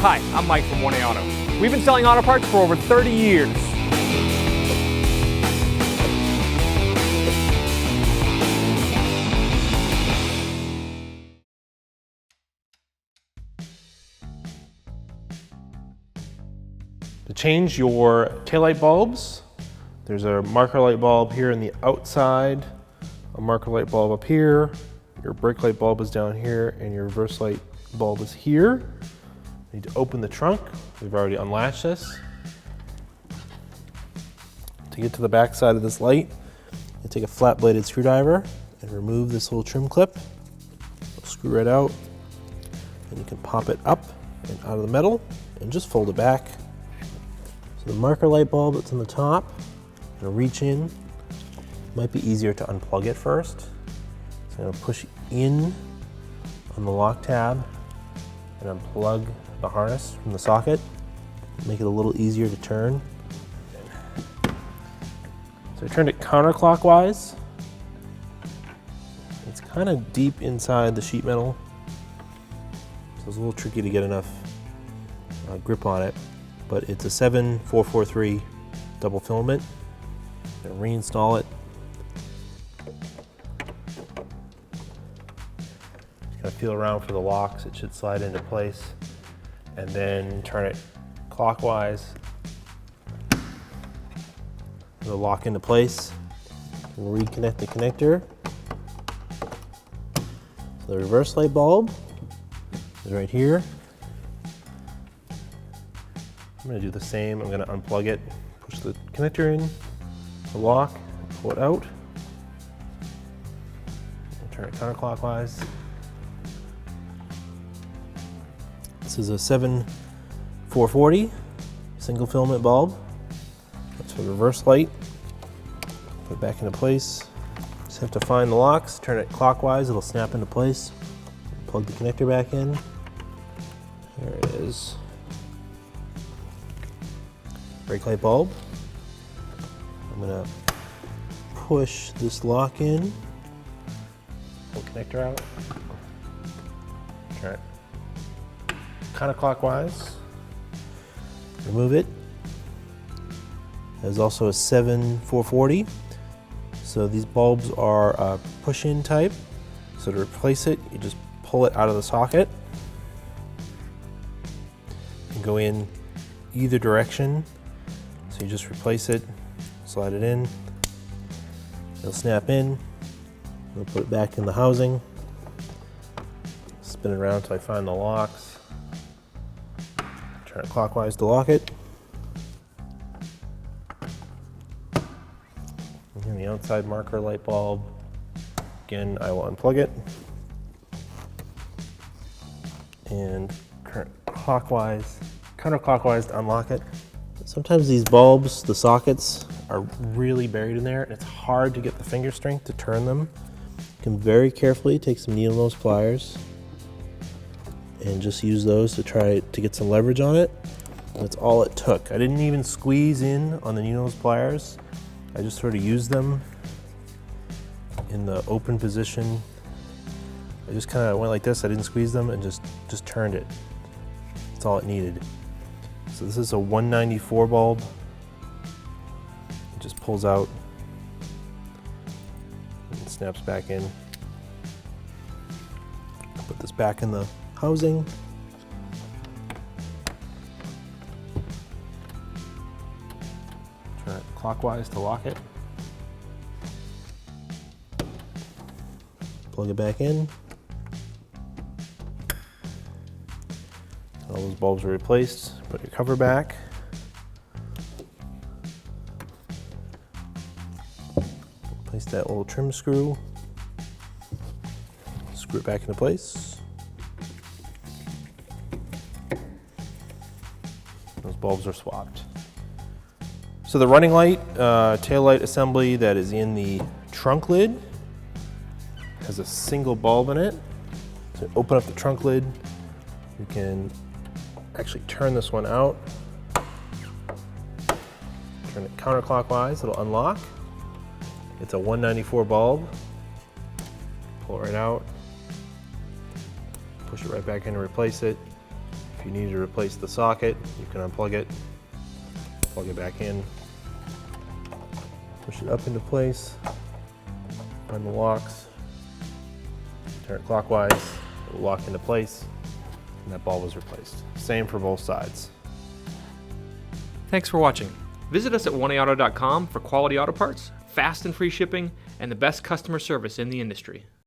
Hi, I'm Mike from 1A Auto. We've been selling auto parts for over 30 years. To change your taillight bulbs, there's a marker light bulb here on the outside, a marker light bulb up here, your brake light bulb is down here, and your reverse light bulb is here. You need to open the trunk. We've already unlatched this. To get to the back side of this light, you take a flat bladed screwdriver and remove this little trim clip. It'll screw right out, and you can pop it up and out of the metal and just fold it back. So the marker light bulb that's on the top, I'm gonna reach in. Might be easier to unplug it first. So I'm gonna push in on the lock tab and unplug the harness from the socket. Make it a little easier to turn. So I turned it counterclockwise. It's kind of deep inside the sheet metal, so it's a little tricky to get enough grip on it. But it's a 7443 double filament. I'm gonna reinstall it. Just gotta feel around for the locks. It should slide into place. And then turn it clockwise. It'll lock into place. We'll reconnect the connector. So the reverse light bulb is right here. I'm gonna do the same. I'm gonna unplug it, push the connector in, the lock, pull it out, and turn it counterclockwise. This is a 7440 single filament bulb. That's for the reverse light. Put it back into place. Just have to find the locks, turn it clockwise, it'll snap into place. Plug the connector back in. There it is. Brake light bulb. I'm gonna push this lock in. Pull the connector out. Turn it counterclockwise. Remove it. There's also a 7440. So these bulbs are a push-in type. So to replace it, you just pull it out of the socket and go in either direction. So you just replace it, slide it in, it'll snap in, we'll put it back in the housing, spin it around until I find the locks, turn it clockwise to lock it. And then the outside marker light bulb, again I will unplug it and turn it clockwise, counterclockwise to unlock it. Sometimes these bulbs, the sockets, are really buried in there and it's hard to get the finger strength to turn them. You can very carefully take some needle nose pliers and just use those to try to get some leverage on it. That's all it took. I didn't even squeeze in on the needle nose pliers. I just sort of used them in the open position. I just kind of went like this, I didn't squeeze them, and just turned it. That's all it needed. So this is a 194 bulb. It just pulls out and snaps back in. Put this back in the housing. Turn it clockwise to lock it. Plug it back in. All those bulbs are replaced. Put your cover back. Place that little trim screw. Screw it back into place. Those bulbs are swapped. So the running light, tail light assembly that is in the trunk lid has a single bulb in it. So open up the trunk lid. You can actually turn this one out. Turn it counterclockwise, it'll unlock. It's a 194 bulb. Pull it right out. Push it right back in and replace it. If you need to replace the socket, you can unplug it, plug it back in, push it up into place, find the locks, turn it clockwise, it will lock into place, and that bulb was replaced. Same for both sides. Thanks for watching. Visit us at oneauto.com for quality auto parts, fast and free shipping, and the best customer service in the industry.